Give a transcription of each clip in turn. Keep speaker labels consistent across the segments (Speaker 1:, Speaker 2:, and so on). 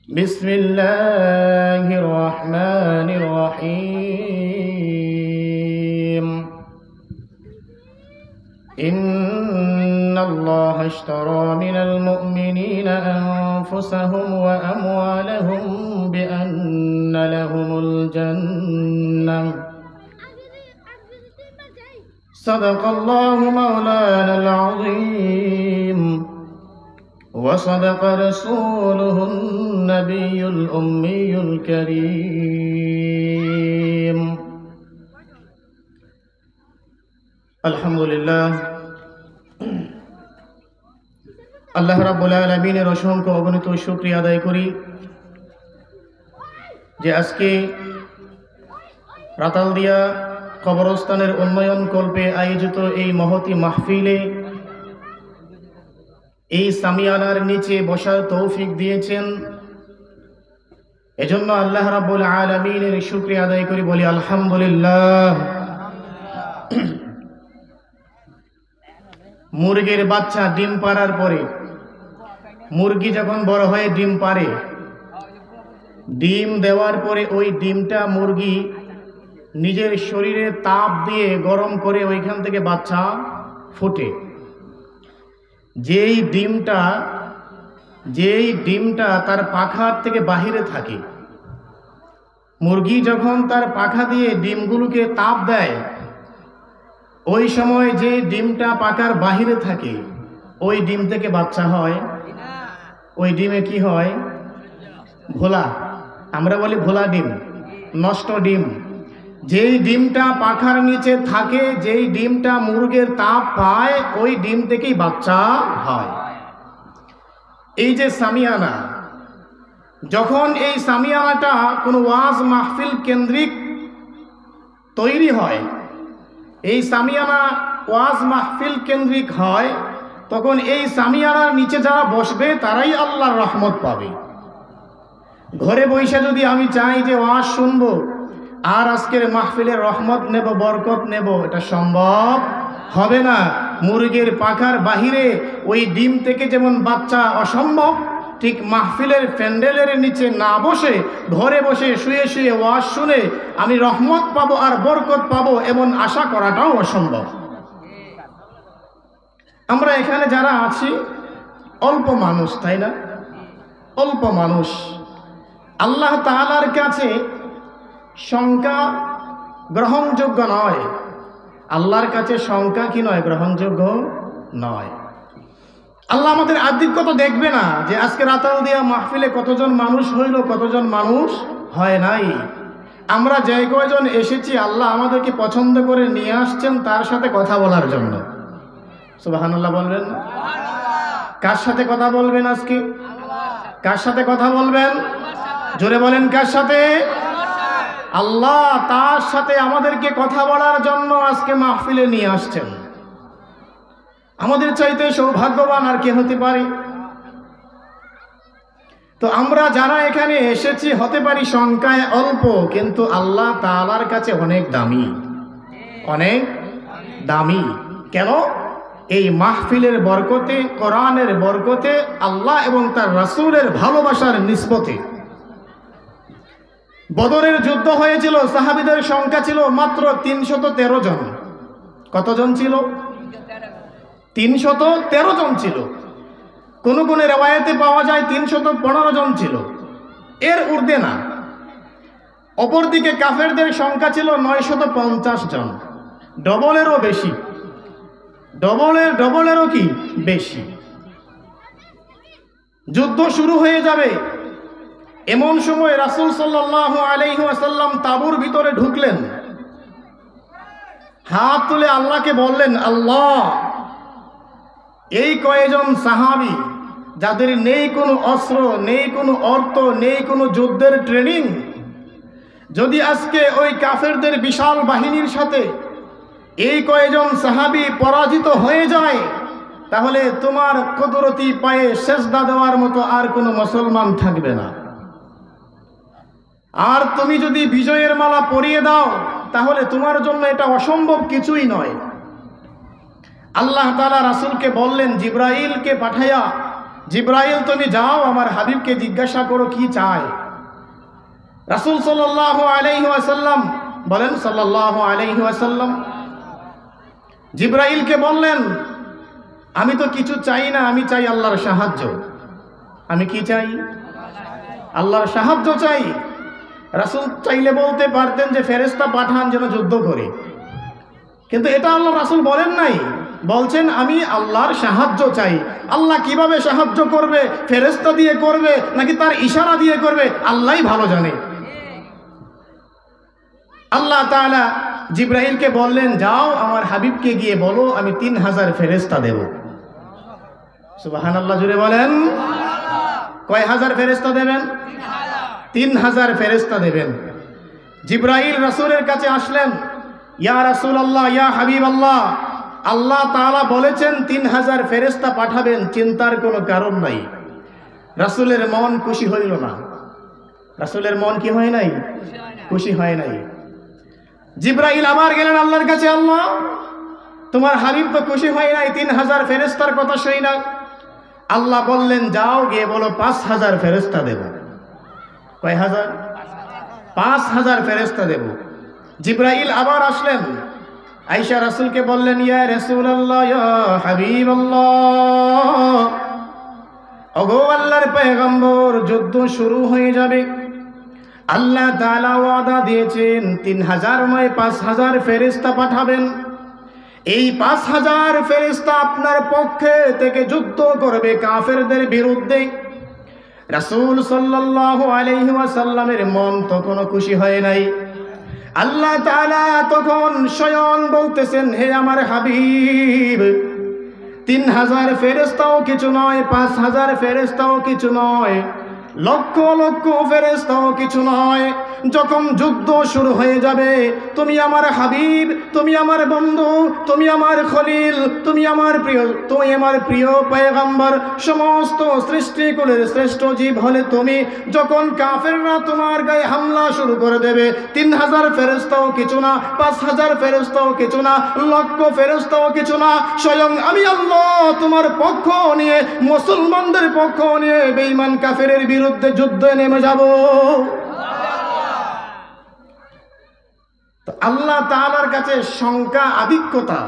Speaker 1: بسم الله الرحمن الرحيم إن الله اشترى من المؤمنين أنفسهم وأموالهم بأن لهم الجنة صدق الله مولانا العظيم وصدق رسوله النبي الأمي الكريم الحمد لله আল্লাহ রাব্বুল আলামিনের অসংখ্য অগণিত শুকরিয়া আদায় করি যে আজকে রাতালদিয়া কবরস্থানের উন্নয়ন কল্পে আয়োজিত এই মহতি মাহফিলে এই সামিয়ানার নিচে বসার তৌফিক দিয়েছেন, এজন্য আল্লাহ রাব্বুল আলামিনের শুকরিয়া আদায় করি, বলি আলহামদুলিল্লাহ। মুরগির বাচ্চা ডিম পাড়ার পরে, মুরগি যখন বড় হয়ে ডিম পাড়ে, ডিম দেওয়ার পরে ওই ডিমটা মুরগি নিজের শরীরে তাপ দিয়ে গরম করে ওইখান থেকে বাচ্চা ফোটে। যেই ডিমটা তার পাখার থেকে বাহিরে থাকে, মুরগি যখন তার পাখা দিয়ে ডিমগুলোকে তাপ দেয়, ওই সময় যে ডিমটা পাখার বাহিরে থাকে ওই ডিম থেকে বাচ্চা হয়। ওই ডিমে কি হয়? ভোলা, আমরা বলি ভোলা ডিম, নষ্ট ডিম। যেই ডিমটা পাখার নিচে থাকে, যেই ডিমটা মুরগির তাপ পায়, ওই ডিম থেকেই বাচ্চা হয়। এই যে সামিয়ানা, যখন এই সামিয়ানাটা কোনো ওয়াজ মাহফিল কেন্দ্রিক তৈরি হয়, এই সামিয়ানা ওয়াজ মাহফিল কেন্দ্রিক হয়, তখন এই সামিয়ানার নিচে যারা বসবে তারাই আল্লাহর রহমত পাবে। ঘরে বসে যদি আমি চাই যে ওয়াজ শুনবো আর আজকের মাহফিলের রহমত নেব, বরকত নেব, এটা সম্ভব হবে না। মুরগির পাখার বাহিরে ওই ডিম থেকে যেমন বাচ্চা অসম্ভব, ঠিক মাহফিলের প্যান্ডেলের নিচে না বসে ঘরে বসে শুয়ে শুয়ে ওয়াজ শুনে আমি রহমত পাবো আর বরকত পাবো, এমন আশা করাটাও অসম্ভব। আমরা এখানে যারা আছি অল্প মানুষ, তাই না? অল্প মানুষ। আল্লাহ তাআলার কাছে সংখ্যা গ্রহণযোগ্য নয়। আল্লাহর কাছে সংখ্যা কি নয়? গ্রহণযোগ্য নয়। আল্লাহ আমাদের আধিক্যতা দেখবে না যে আজকে রাতালদিয়া মাহফিলে কতজন মানুষ হইল, কতজন মানুষ হয় নাই। আমরা যে কয়জন এসেছি, আল্লাহ আমাদেরকে পছন্দ করে নিয়ে আসছেন তার সাথে কথা বলার জন্য। সুবহানাল্লাহ বলবেন না? কার সাথে কথা বলবেন আজকে? কার সাথে কথা বলবেন? জোরে বলেন, কার সাথে? আল্লাহ তার সাথে আমাদেরকে কথা বলার জন্য আজকে মাহফিলে নিয়ে আসছেন। আমাদের চাইতে সৌভাগ্যবান আর কে হতে পারে? তো আমরা যারা এখানে এসেছি হতে পারি সংখ্যায় অল্প, কিন্তু আল্লাহ তাআলার কাছে অনেক দামি, অনেক দামি। কেন? এই মাহফিলের বরকতে, কোরআনের বরকতে, আল্লাহ এবং তার রাসূলের ভালোবাসার নিসবতে। বদরের যুদ্ধ হয়েছিল, সাহাবীদের সংখ্যা ছিল মাত্র 313 জন। কতজন ছিল? 313 জন ছিল। কোন কোন রিওয়ায়াতে পাওয়া যায় 315 জন ছিল, এর ঊর্ধ্বে না। অপরদিকে কাফেরদের সংখ্যা ছিল 950 জন, ডবলেরও বেশি, ডবলেরও কি বেশি। যুদ্ধ শুরু হয়ে যাবে, এমন সময় রাসূল সাল্লাল্লাহু আলাইহি ওয়াসাল্লাম তাঁবুর ভিতরে ঢুকলেন, হাত তুলে আল্লাহকে বললেন, আল্লাহ, এই কয়েকজন সাহাবী যাদের নেই কোনো অস্ত্র, নেই কোনো অর্থ, নেই কোনো যুদ্ধের ট্রেনিং, যদি আজকে ওই কাফেরদের বিশাল বাহিনীর সাথে এই কয়েকজন সাহাবী পরাজিত হয়ে যায়, তাহলে তোমার কুদরতি পায়ে সেজদা দেওয়ার মতো আর কোনো মুসলমান থাকবে না। আর তুমি যদি বিজয়ের মালা পরিয়ে দাও, তাহলে তোমার জন্য এটা অসম্ভব কিছুই নয়। আল্লাহ তাআলা রাসূলকে বললেন, জিবরাইলকে পাঠাইয়া জিব্রাইল তুমি যাও আমার হাবিবকে জিজ্ঞাসা করো কি চায়। রাসূল সাল্লাল্লাহু আলাইহি ওয়াসাল্লাম বলেন, সাল্লাল্লাহু আলাইহি ওয়াসাল্লাম জিব্রাইলকে বললেন, আমি তো কিছু চাই না, আমি চাই আল্লাহর সাহায্য। আমি কি চাই? আল্লাহর সাহায্য চাই। রাসূল চাইলে বলতে পারতেন যে ফেরেশতা পাঠান যেন যুদ্ধ করে, কিন্তু এটা আল্লাহ রাসূল বলেন নাই। বলছেন আমি আল্লাহর সাহায্য চাই। আল্লাহ কিভাবে সাহায্য করবে, ফেরেশতা দিয়ে করবে নাকি তার ইশারা দিয়ে করবে, আল্লাহই ভালো জানে। আল্লাহ তাআলা জিব্রাইলকে বললেন, যাও আমার হাবিবকে গিয়ে বলো আমি 3000 ফেরেশতা দেব। সুবহানাল্লাহ, জুড়ে বলেন। কয় হাজার ফেরেশতা দেবেন? 3000 ফেরেশতা দেবেন। জিব্রাইল রাসূলের কাছে আসলেন, ইয়া রাসূলুল্লাহ, ইয়া হাবিবাল্লাহ, আল্লাহ তাআলা বলেছেন 3000 ফেরেশতা পাঠাবেন, চিন্তার কোনো কারণ নাই। রাসূলের মন খুশি হইল না। রাসূলের মন কি হয় নাই? খুশি হয় নাই। জিব্রাইল আবার গেলেন আল্লাহর কাছে, আল্লাহ তোমার হাবিব তো খুশি হয় নাই, 3000 ফেরেশতার কথা শুই না। আল্লাহ বললেন, যাও গিয়ে বলো 5000 ফেরেশতা দেব। কয় হাজার? 5000 ফেরেশতা দেব। জিব্রাইল আবার আসলেন, আয়েশা রাসূলকে বললেন, ইয়া রাসূলুল্লাহ, ইয়া হাবিবাল্লাহ, ওগো আল্লাহর পয়গম্বর, যুদ্ধ শুরু হয়ে যাবে। আল্লাহ তাআলা ওয়াদা দিয়েছেন 3000 নয় 5000 ফেরেশতা পাঠাবেন। এই 5000 ফেরেশতা আপনার পক্ষে থেকে যুদ্ধ করবে কাফেরদের বিরুদ্ধে। রাসূল সাল্লাল্লাহু আলাইহি ওয়াসাল্লামের মন তখনও খুশি হয় নাই। আল্লাহ তাআলা তখন স্বয়ং বলতেছেন, হে আমার হাবিব, 3000 ফেরেশতাও কিছু নয়, 5000 ফেরেশতাও কিছু নয়, লক্ষ লক্ষ ফেরেশতাও কিছু নয়। যখন যুদ্ধ শুরু হয়ে যাবে, তুমি আমার হাবিব, তুমি আমার বন্ধু, তুমি আমার খলিল, তুমি আমার প্রিয় পয়গম্বর, সমস্ত সৃষ্টিকুলের শ্রেষ্ঠ জীব হলে তুমি। যখন কাফেররা তোমার গায়ে হামলা শুরু করে দেবে, 3000 ফেরেশতাও কিছু না, 5000 ফেরেশতাও কিছু না, লক্ষ ফেরেশতাও কিছু না, স্বয়ং আমি আল্লাহ তোমার পক্ষ নিয়ে, মুসলমানদের পক্ষ নিয়ে বেঈমান কাফেরের বিরুদ্ধে যুদ্ধে নেমে যাব। আল্লাহ তাআলার কাছে সংখ্যা আধিক্যতা,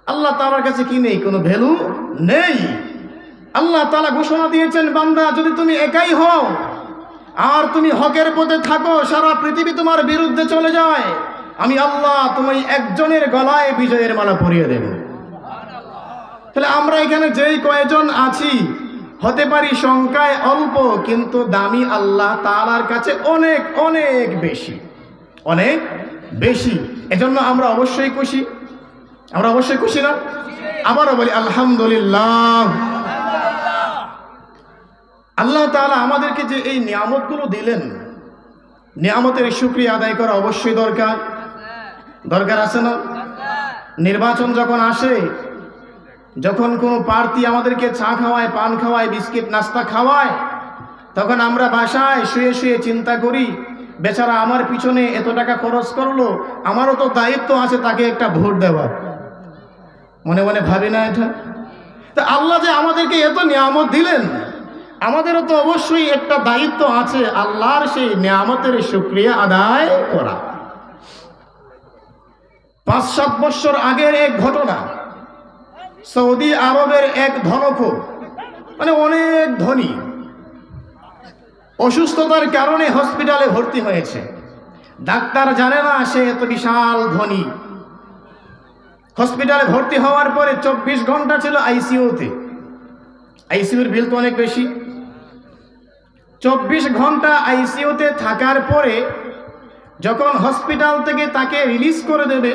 Speaker 1: আল্লাহ তাআলার কাছে কি নেই? কোনো ভ্যালু নেই। আল্লাহ তাআলা ঘোষণা দিয়েছেন, বান্দা যদি তুমি একাই হও আর তুমি হকের পথে থাকো, সারা পৃথিবী তোমার বিরুদ্ধে চলে যায়, আমি আল্লাহ তুমি একজনের গলায় বিজয়ের মালা পরিয়ে দেব। তাহলে আমরা এখানে যেই কয়েকজন আছি, হতে পারি সংখ্যায় অল্প, কিন্তু দামি আল্লাহ তাআলার কাছে অনেক অনেক বেশি, অনেক বেশি। এজন্য আমরা অবশ্যই খুশি। আমরা অবশ্যই খুশি না? আবারও বলি আলহামদুলিল্লাহ। আল্লাহ তাআলা আমাদেরকে যে এই নিয়ামতগুলো দিলেন, নিয়ামতের শুকরিয়া আদায় করা অবশ্যই দরকার। দরকার আছে না? নির্বাচন যখন আসে, যখন কোনো প্রার্থী আমাদেরকে চা খাওয়ায়, পান খাওয়ায়, বিস্কিট নাস্তা খাওয়ায়, তখন আমরা বাসায় শুয়ে শুয়ে চিন্তা করি, বেচারা আমার পিছনে এত টাকা খরচ করলো, আমারও তো দায়িত্ব আছে তাকে একটা ভোট দেওয়া। মনে মনে ভাবি না এটা? তা আল্লাহ যে আমাদেরকে এত নিয়ামত দিলেন, আমাদেরও তো অবশ্যই একটা দায়িত্ব আছে আল্লাহর সেই নিয়ামতের শুকরিয়া আদায় করা। 5-7 বছর আগের এক ঘটনা, সৌদি আরবের এক ধনকুব, মানে অনেক ধনী, অসুস্থতার কারণে হসপিটালে ভর্তি হয়েছে। ডাক্তার জানে না সে এত বিশাল ধনী। হসপিটালে ভর্তি হওয়ার পরে 24 ঘন্টা ছিল আইসিইউতে। আইসিইউর বিল তো অনেক বেশি। 24 ঘন্টা আইসিইউতে থাকার পরে যখন হসপিটাল থেকে তাকে রিলিজ করে দেবে,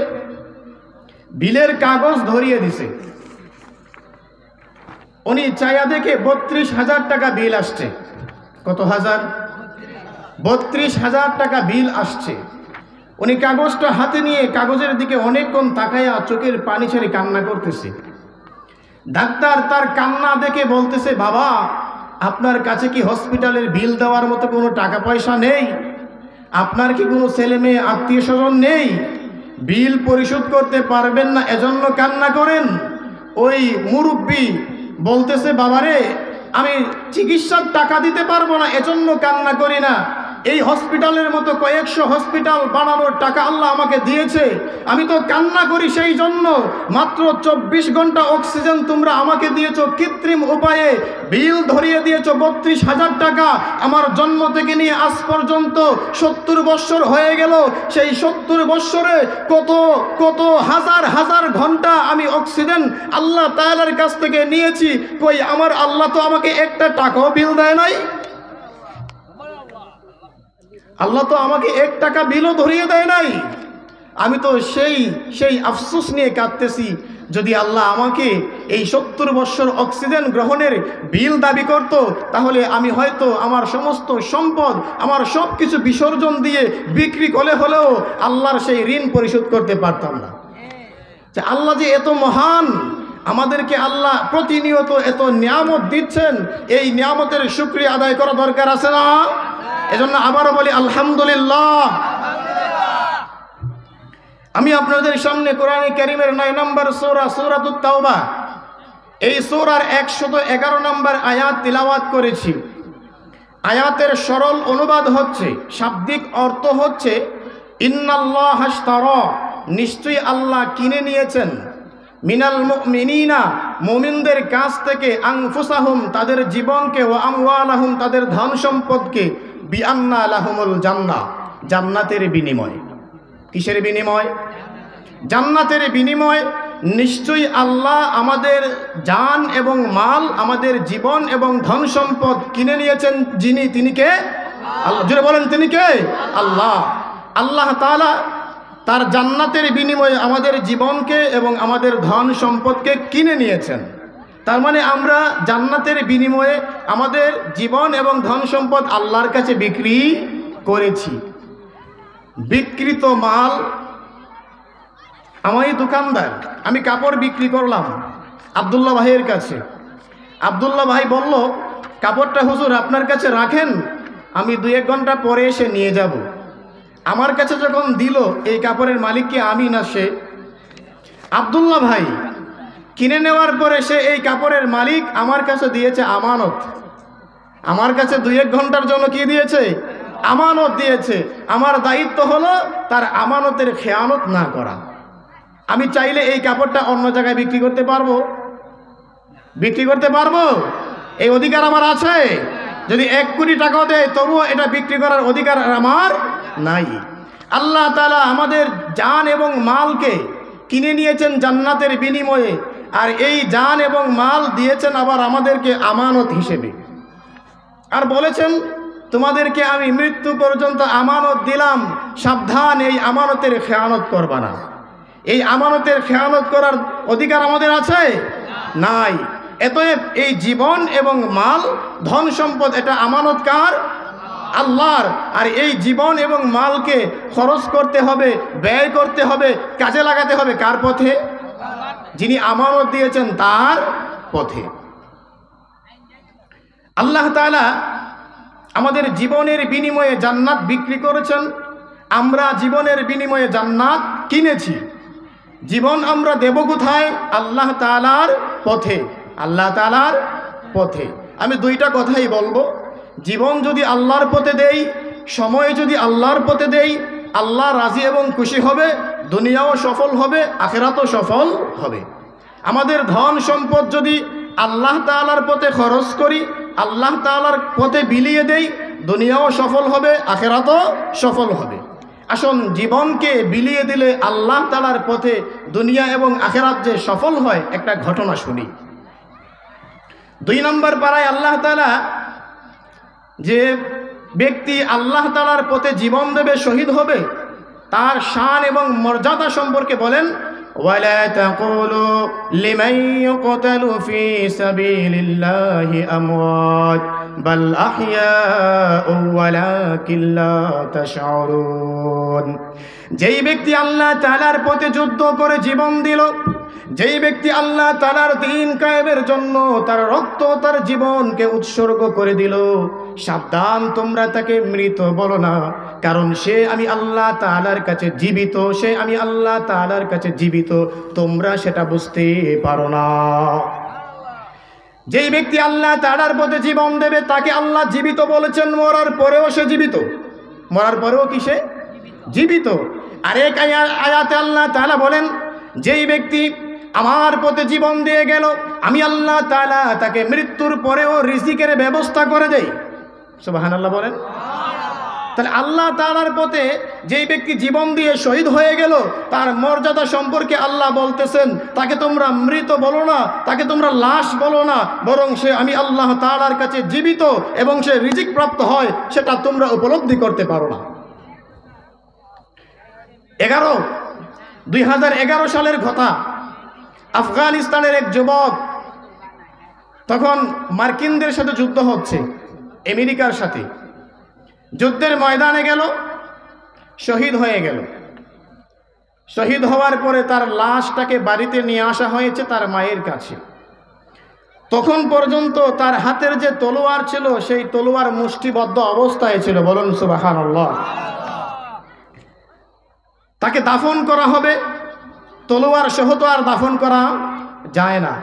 Speaker 1: বিলের কাগজ ধরিয়ে দিছে। উনি চাইয়া দেখে 32,000 টাকা বিল আসছে। কত হাজার? 32,000 টাকা বিল আসছে। উনি কাগজটা হাতে নিয়ে কাগজের দিকে অনেকক্ষণ তাকায়া চোখের পানি ছেড়ে কান্না করতেছে। ডাক্তার তার কান্না দেখে বলতেছে, বাবা আপনার কাছে কি হসপিটালের বিল দেওয়ার মতো কোনো টাকা পয়সা নেই? আপনার কি কোনো ছেলে মেয়ে আত্মীয় স্বজন নেই? বিল পরিশোধ করতে পারবেন না এজন্য কান্না করেন? ওই মুরব্বী বলতেছে, বাবারে আমি চিকিৎসার টাকা দিতে পারবো না, এজন্য কান্না করি না। এই হসপিটালের মতো কয়েকশো হসপিটাল বানানোর টাকা আল্লাহ আমাকে দিয়েছে, আমি তো কান্না করি সেই জন্য। মাত্র 24 ঘন্টা অক্সিজেন তোমরা আমাকে দিয়েছো কৃত্রিম উপায়ে, বিল ধরিয়ে দিয়েছো 32,000 টাকা। আমার জন্ম থেকে নিয়ে আজ পর্যন্ত 70 বৎসর হয়ে গেল। সেই 70 বৎসরে কত কত হাজার হাজার ঘন্টা আমি অক্সিজেন আল্লাহ তাআলার কাছ থেকে নিয়েছি, কই আমার আল্লাহ তো আমাকে একটা টাকাও বিল দেয় নাই। আল্লাহ তো আমাকে 1 টাকা বিলও ধরিয়ে দেয় নাই। আমি তো সেই আফসোস নিয়ে কাঁদতেছি, যদি আল্লাহ আমাকে এই 70 বৎসর অক্সিজেন গ্রহণের বিল দাবি করত, তাহলে আমি হয়তো আমার সমস্ত সম্পদ, আমার সব কিছু বিসর্জন দিয়ে বিক্রি করে হলেও আল্লাহর সেই ঋণ পরিশোধ করতে পারতাম না। যে আল্লাহ যে এত মহান, আমাদেরকে আল্লাহ প্রতিনিয়ত এত নিয়ামত দিচ্ছেন, এই নিয়ামতের শুকরিয়া আদায় করা দরকার আছে না? এজন্য আবারও বলি আলহামদুলিল্লাহ। আমি আপনাদের সামনে কোরআনে কারীমের 9 নম্বর সূরা সূরাতুত তাওবা, এই সূরার 111 নম্বর আয়াত তিলাওয়াত করেছি। আয়াতের সরল অনুবাদ হচ্ছে, শাব্দিক অর্থ হচ্ছে, ইন্নাল্লাহা আশতারা, নিশ্চয়ই আল্লাহ কিনে নিয়েছেন, মিনাল মুমিনিনা, মুমিনদের কাছ থেকে, আনফুসাহুম, তাদের জীবনকে, ওয়া আমওয়ালাহুম, তাদের ধন সম্পদকে, বিআন্না লাহুমুল জান্নাহ, জান্নাতের বিনিময়। কিসের বিনিময়? জান্নাতের বিনিময়। নিশ্চয়ই আল্লাহ আমাদের জান এবং মাল, আমাদের জীবন এবং ধন সম্পদ কিনে নিয়েছেন। যিনি, তিনি কে? আল্লাহ। জোরে বলেন, তিনি কে? আল্লাহ। আল্লাহ তাআলা তার জান্নাতের বিনিময়ে আমাদের জীবনকে এবং আমাদের ধন সম্পদকে কিনে নিয়েছেন। তার মানে আমরা জান্নাতের বিনিময়ে আমাদের জীবন এবং ধন সম্পদ আল্লাহর কাছে বিক্রি করেছি। বিক্রিত মাল, আমি দোকানদার, আমি কাপড় বিক্রি করলাম আব্দুল্লাহ ভাইয়ের কাছে। আব্দুল্লাহ ভাই বলল, কাপড়টা হুজুর আপনার কাছে রাখেন, আমি 2-1 ঘন্টা পরে এসে নিয়ে যাব। আমার কাছে যখন দিল, এই কাপড়ের মালিক কি আমি না সে? আব্দুল্লাহ ভাই কিনে নেওয়ার পরে সে এই কাপড়ের মালিক আমার কাছে দিয়েছে আমানত। আমার কাছে 2-1 ঘন্টার জন্য কি দিয়েছে? আমানত দিয়েছে। আমার দায়িত্ব হলো তার আমানতের খেয়ানত না করা। আমি চাইলে এই কাপড়টা অন্য জায়গায় বিক্রি করতে পারবো? বিক্রি করতে পারবো? এই অধিকার আমার আছে? যদি 1 কোটি টাকাও দেয় তবুও এটা বিক্রি করার অধিকার আমার নাই। আল্লাহ তাআলা আমাদের জান এবং মালকে কিনে নিয়েছেন জান্নাতের বিনিময়ে, আর এই জান এবং মাল দিয়েছেন আবার আমাদেরকে আমানত হিসেবে। আর বলেছেন, তোমাদেরকে আমি মৃত্যু পর্যন্ত আমানত দিলাম, সাবধান, এই আমানতের খেয়ানত করবা না। এই আমানতের খেয়ানত করার অধিকার আমাদের আছে? নাই। এতএব এই জীবন এবং মাল, ধন সম্পদ, এটা আমানত কার? আল্লাহর। আর এই জীবন এবং মালকে খরচ করতে হবে, ব্যয় করতে হবে, কাজে লাগাতে হবে কার পথে? যিনি আমানত দিয়েছেন তার পথে। আল্লাহ তাআলা আমাদের জীবনের বিনিময়ে জান্নাত বিক্রি করেছেন, আমরা জীবনের বিনিময়ে জান্নাত কিনেছি। জীবন আমরা দেব কোথায়? আল্লাহ তাআলার পথে। আল্লাহ তাআলার পথে। আমি 2টা কথাই বলবো। জীবন যদি আল্লাহর পথে দেই, সময় যদি আল্লাহর পথে দেই, আল্লাহ রাজি এবং খুশি হবে, দুনিয়াও সফল হবে, আখিরাতও সফল হবে। আমাদের ধন সম্পদ যদি আল্লাহ তাআলার পথে খরচ করি, আল্লাহ তাআলার পথে বিলিয়ে দেই, দুনিয়াও সফল হবে, আখিরাতও সফল হবে। আসুন জীবনকে বিলিয়ে দিলে আল্লাহ তাআলার পথে দুনিয়া এবং আখিরাত যে সফল হয়, একটা ঘটনা শুনি। 2 নম্বর পারায় আল্লাহ তাআলা যে ব্যক্তি আল্লাহ তাআলার পথে জীবন দেবে, শহীদ হবে, তার শান এবং মর্যাদা সম্পর্কে বলেন, ওয়ালা তাকুলু লিমান ইউকতালু ফি সাবিলিল্লাহি আমওয়াত বাল আহইয়াউ ওয়ালাকিন লা তাশউরুন। যেই ব্যক্তি আল্লাহ তাআলার পথে যুদ্ধ করে জীবন দিল, যেই ব্যক্তি আল্লাহ তাআলার দ্বীন কায়েমের জন্য তার রক্ত, তার জীবনকে উৎসর্গ করে দিল, সাবধান, তোমরা তাকে মৃত বলো না, কারণ সে আমি আল্লাহ তাআলার কাছে জীবিত, সে আমি আল্লাহ তাআলার কাছে জীবিত, তোমরা সেটা বুঝতে পারো না। যেই ব্যক্তি আল্লাহ তাআলার পথে জীবন দেবে তাকে আল্লাহ জীবিত বলেছেন, মরার পরেও সে জীবিত। মরার পরেও কি সে জীবিত? আর এক আয়াতে আল্লাহ তাআলা বলেন, যেই ব্যক্তি আমার পথে জীবন দিয়ে গেল, আমি আল্লাহ তাআলা তাকে মৃত্যুর পরেও রিজিকের ব্যবস্থা করে দেই। সুবহানাল্লাহ বলেন। তাহলে আল্লাহ তাআলার পথে যেই ব্যক্তি জীবন দিয়ে শহীদ হয়ে গেল, তার মর্যাদা সম্পর্কে আল্লাহ বলতেছেন, তাকে তোমরা মৃত বলো না, তাকে তোমরা লাশ বলো না, বরং সে আমি আল্লাহ তাআলার কাছে জীবিত এবং সে রিজিক প্রাপ্ত হয়, সেটা তোমরা উপলব্ধি করতে পারো না। 2011 সালের কথা। আফগানিস্তানের এক যুবক, তখন মার্কিনদের সাথে যুদ্ধ হচ্ছে, আমেরিকার সাথে। যুদ্ধের ময়দানে গেল, শহীদ হয়ে গেল। শহীদ হওয়ার পরে তার লাশটাকে বাড়িতে নিয়ে আসা হয়েছে তার মায়ের কাছে। তখন পর্যন্ত তার হাতের যে তলোয়ার ছিল, সেই তলোয়ার মুষ্টিবদ্ধ অবস্থায় ছিল। বলুন সুবহানাল্লাহ। তাকে দাফন করা হবে, তলোয়ার সহ তো আর দাফন করা যায় না।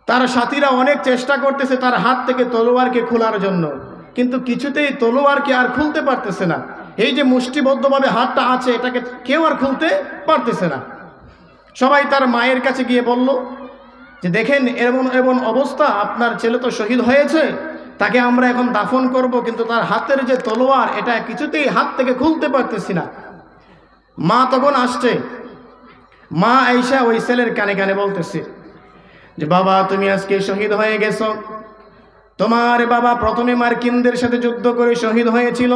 Speaker 1: তার সাথীরা অনেক চেষ্টা করতেছে তার হাত থেকে তলোয়ারকে খোলার জন্য, কিন্তু কিছুতেই তলোয়ারকে আর খুলতে পারতেছে না। এই যে মুষ্টিবদ্ধভাবে হাতটা আছে, এটাকে কেউ আর খুলতে পারতেছে না। সবাই তার মায়ের কাছে গিয়ে বলল যে দেখেন, এমন এমন অবস্থা, আপনার ছেলে তো শহীদ হয়েছে, তাকে আমরা এখন দাফন করব, কিন্তু তার হাতের যে তলোয়ার, এটা কিছুতেই হাত থেকে খুলতে পারতেছি না। মা তখন আসছে। মা আয়েশা ওই ছেলের কানে কানে বলতেছে যে বাবা, তুমি আজকে শহীদ হয়ে গেছো। তোমার বাবা প্রথমে মার্কিনদের সাথে যুদ্ধ করে শহীদ হয়েছিল,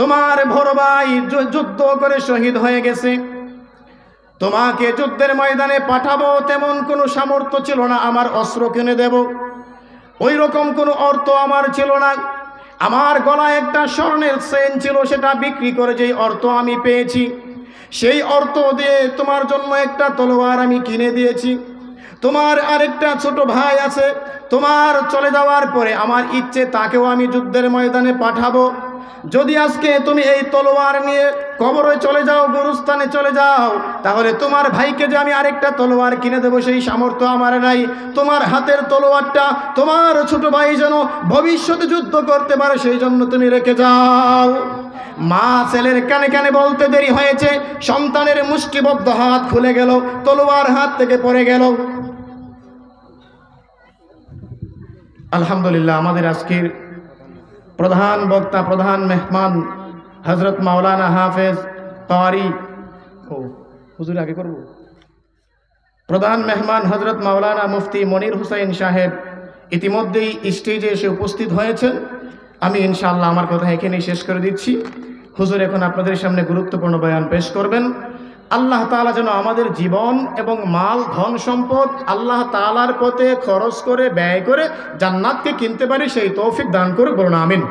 Speaker 1: তোমার বড় ভাই যুদ্ধ করে শহীদ হয়ে গেছে। তোমাকে যুদ্ধের ময়দানে পাঠাবো তেমন কোনো সামর্থ্য ছিল না আমার অস্ত্র কিনে দেব, ওই রকম কোনো অর্থ আমার ছিল না। আমার গলায় একটা স্বর্ণের চেইন ছিল, সেটা বিক্রি করে যেই অর্থ আমি পেয়েছি, সেই অর্থ দিয়ে তোমার জন্য একটা তলোয়ার আমি কিনে দিয়েছি। তোমার আরেকটা ছোট ভাই আছে, তোমার চলে যাওয়ার পরে আমার ইচ্ছে তাকেও আমি যুদ্ধের ময়দানে পাঠাবো। যদি আজকে তুমি এই তলোয়ার নিয়ে কবরে চলে যাও, গুরুস্থানে চলে যাও, তাহলে তোমার ভাইকে যে আমি আরেকটা তলোয়ার কিনে দেবো সেই সামর্থ্য আমার নাই। তোমার হাতের তলোয়ারটা তোমার ছোট ভাই যেন ভবিষ্যতে যুদ্ধ করতে পারে, সেই জন্য তুমি রেখে যাও। মা ছেলের কানে কানে বলতে দেরি হয়েছে, সন্তানের মুষ্টিবদ্ধ হাত খুলে গেল, তলোয়ার হাত থেকে পড়ে গেল। আলহামদুলিল্লাহ, আমাদের আজকের প্রধান বক্তা, প্রধান মেহমান হযরত মাওলানা হাফেজ কারি, হুজুর আগে করব, প্রধান মেহমান হযরত মাওলানা মুফতি মনির হুসাইন সাহেব ইতিমধ্যেই স্টেজে এসে উপস্থিত হয়েছেন। আমি ইনশাআল্লাহ আমার কথা এখানেই শেষ করে দিচ্ছি। হুজুর এখন আপনাদের সামনে গুরুত্বপূর্ণ বয়ান পেশ করবেন। আল্লাহ তাআলা যেন আমাদের জীবন এবং মাল ধন সম্পদ আল্লাহ তাআলার পথে খরচ করে ব্যয় করে জান্নাতকে কিনতে পারি, সেই তৌফিক দান করে বলুন আমিন।